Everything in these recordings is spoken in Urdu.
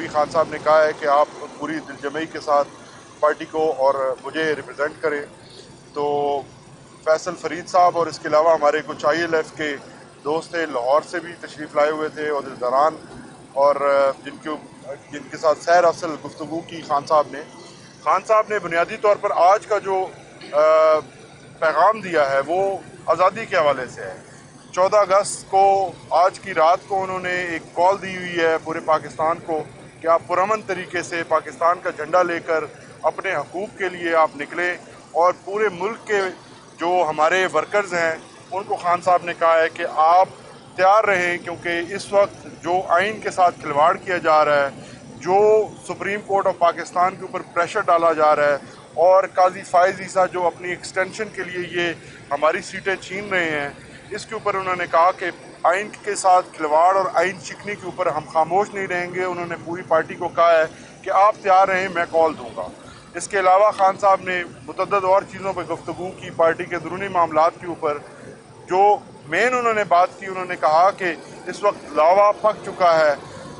بھی خان صاحب نے کہا ہے کہ آپ پوری دلجمعی کے ساتھ پارٹی کو اور مجھے ریپرزینٹ کریں. تو فیصل فرید صاحب اور اس کے علاوہ ہمارے کچھ ILF کے دوست تھے، لاہور سے بھی تشریف لائے ہوئے تھے عہدے داران، اور جن کے ساتھ سیر اصل گفتگو کی خان صاحب نے بنیادی طور پر آج کا جو پیغام دیا ہے وہ آزادی کے حوالے سے ہے. 14 اگست کو آج کی رات کو انہوں نے ایک کال دی ہوئی ہے پورے پاکستان کو کہ آپ پرامن طریقے سے پاکستان کا جھنڈا لے کر اپنے حقوق کے لیے آپ نکلیں، اور پورے ملک کے جو ہمارے ورکرز ہیں ان کو خان صاحب نے کہا ہے کہ آپ تیار رہیں، کیونکہ اس وقت جو آئین کے ساتھ کھلواڑ کیا جا رہا ہے، جو سپریم کورٹ آف پاکستان کے اوپر پریشر ڈالا جا رہا ہے، اور قاضی فائز عیسیٰ جو اپنی ایکسٹینشن کے لیے یہ ہماری سیٹیں چھین رہے ہیں، اس کے اوپر انہوں نے کہا کہ آئین کے ساتھ کھلواڑ اور آئین شکنی کے اوپر ہم خاموش نہیں رہیں گے. انہوں نے پوری پارٹی کو کہا ہے کہ آپ تیار رہیں، میں کال دوں گا. اس کے علاوہ خان صاحب نے متعدد اور چیزوں پہ گفتگو کی، پارٹی کے درونی معاملات کے اوپر. جو مین انہوں نے بات کی، انہوں نے کہا کہ اس وقت لاوا پک چکا ہے.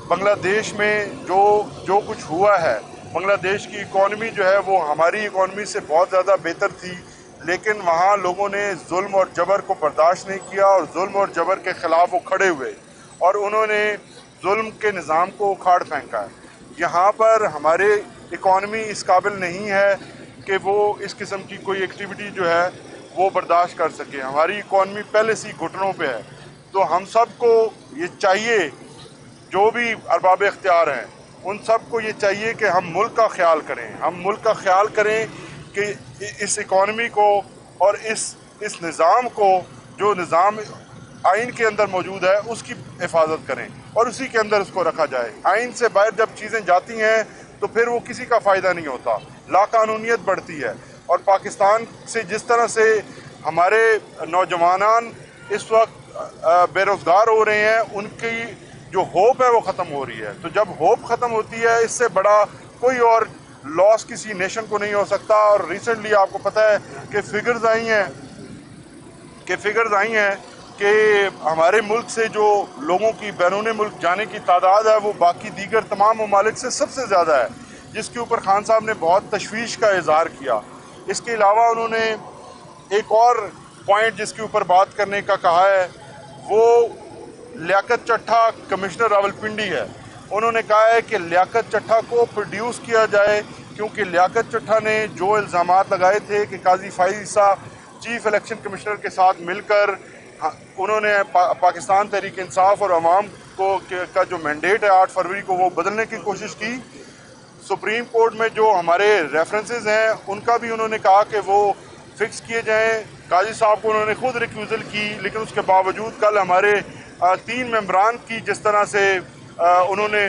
بنگلہ دیش میں جو کچھ ہوا ہے، بنگلہ دیش کی اکانومی جو ہے وہ ہماری اکانومی سے بہت زیادہ بہتر تھی، لیکن وہاں لوگوں نے ظلم اور جبر کو برداشت نہیں کیا، اور ظلم اور جبر کے خلاف وہ کھڑے ہوئے اور انہوں نے ظلم کے نظام کو اکھاڑ پھینکا ہے. یہاں پر ہمارے اکانومی اس قابل نہیں ہے کہ وہ اس قسم کی کوئی ایکٹیویٹی جو ہے وہ برداشت کر سکے. ہماری اکانومی پہلے سے گھٹنوں پہ ہے. تو ہم سب کو یہ چاہیے، جو بھی ارباب اختیار ہیں ان سب کو یہ چاہیے کہ ہم ملک کا خیال کریں، ہم ملک کا خیال کریں کہ اس اکانومی کو اور اس نظام کو، جو نظام آئین کے اندر موجود ہے، اس کی حفاظت کریں اور اسی کے اندر اس کو رکھا جائے. آئین سے باہر جب چیزیں جاتی ہیں تو پھر وہ کسی کا فائدہ نہیں ہوتا، لا قانونیت بڑھتی ہے. اور پاکستان سے جس طرح سے ہمارے نوجوانان اس وقت بے روزگار ہو رہے ہیں، ان کی جو ہوپ ہے وہ ختم ہو رہی ہے. تو جب ہوپ ختم ہوتی ہے، اس سے بڑا کوئی اور لاس کسی نیشن کو نہیں ہو سکتا. اور ریسنٹلی آپ کو پتہ ہے کہ فگرز آئی ہیں کہ ہمارے ملک سے جو لوگوں کی بیرون ملک جانے کی تعداد ہے وہ باقی دیگر تمام ممالک سے سب سے زیادہ ہے، جس کے اوپر خان صاحب نے بہت تشویش کا اظہار کیا. اس کے علاوہ انہوں نے ایک اور پوائنٹ جس کے اوپر بات کرنے کا کہا ہے، وہ لیاقت چٹھا کمشنر راولپنڈی ہے. انہوں نے کہا ہے کہ لیاقت چٹھا کو پروڈیوس کیا جائے، کیونکہ لیاقت چٹھا نے جو الزامات لگائے تھے کہ قاضی فائز عیسیٰ چیف الیکشن کمشنر کے ساتھ مل کر انہوں نے پاکستان تحریک انصاف اور عوام کا جو مینڈیٹ ہے 8 فروری کو وہ بدلنے کی کوشش کی. سپریم کورٹ میں جو ہمارے ریفرنسز ہیں ان کا بھی انہوں نے کہا کہ وہ فکس کیے جائیں. قاضی صاحب کو انہوں نے خود ریکیوزل کی، لیکن اس کے باوجود کل ہمارے 3 ممبران کی جس طرح سے انہوں نے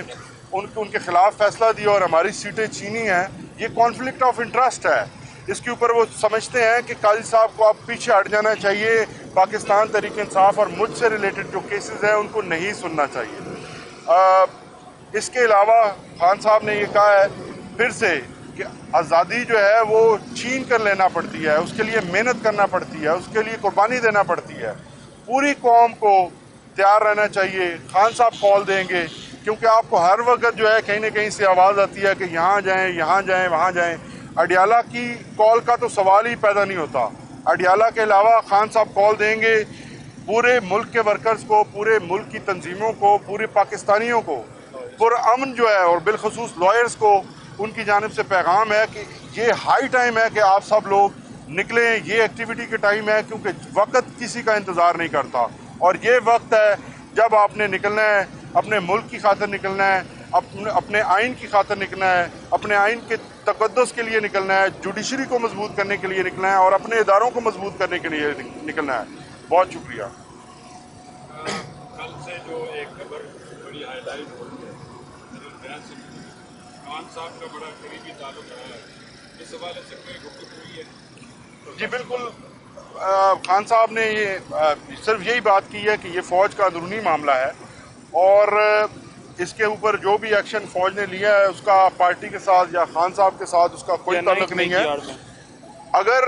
ان کے خلاف فیصلہ دیا اور ہماری سیٹیں چھینی ہیں، یہ کانفلکٹ آف انٹرسٹ ہے. اس کے اوپر وہ سمجھتے ہیں کہ قاضی صاحب کو اب پیچھے ہٹ جانا چاہیے، پاکستان تحریک انصاف اور مجھ سے ریلیٹڈ جو کیسز ہیں ان کو نہیں سننا چاہیے. اس کے علاوہ خان صاحب نے یہ کہا ہے پھر سے کہ آزادی جو ہے وہ چھین کر لینا پڑتی ہے، اس کے لیے محنت کرنا پڑتی ہے، اس کے لیے قربانی دینا پڑتی ہے. پوری قوم کو تیار رہنا چاہیے. خان صاحب کال دیں گے، کیونکہ آپ کو ہر وقت جو ہے کہیں نہ کہیں سے آواز آتی ہے کہ یہاں جائیں، یہاں جائیں، وہاں جائیں. اڈیالہ کی کال کا تو سوال ہی پیدا نہیں ہوتا. اڈیالہ کے علاوہ خان صاحب کال دیں گے. پورے ملک کے ورکرز کو، پورے ملک کی تنظیموں کو، پورے پاکستانیوں کو پرامن جو ہے، اور بالخصوص لائرز کو ان کی جانب سے پیغام ہے کہ یہ ہائی ٹائم ہے کہ آپ سب لوگ نکلیں. یہ ایکٹیویٹی کے ٹائم ہے، کیونکہ وقت کسی کا انتظار نہیں کرتا، اور یہ وقت ہے جب آپ نے نکلنا ہے، اپنے ملک کی خاطر نکلنا ہے، اپنے آئین کی خاطر نکلنا ہے، اپنے آئین کے تقدس کے لیے نکلنا ہے، جوڈیشری کو مضبوط کرنے کے لیے نکلنا ہے، اور اپنے اداروں کو مضبوط کرنے کے لیے نکلنا ہے. بہت شکریہ. کل سے جو ایک خبر بڑی ہائی لائٹ ہو رہی ہے، خان صاحب کا بڑا قریبی تعلق رہا ہے، اس حوالے سے کوئی گفتگو ہوئی ہے؟ جی بالکل. خان صاحب نے صرف یہی بات کی ہے کہ یہ فوج کا اندرونی معاملہ ہے، اور اس کے اوپر جو بھی ایکشن فوج نے لیا ہے اس کا پارٹی کے ساتھ یا خان صاحب کے ساتھ اس کا کوئی تعلق نہیں ہے. اگر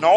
9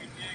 PTI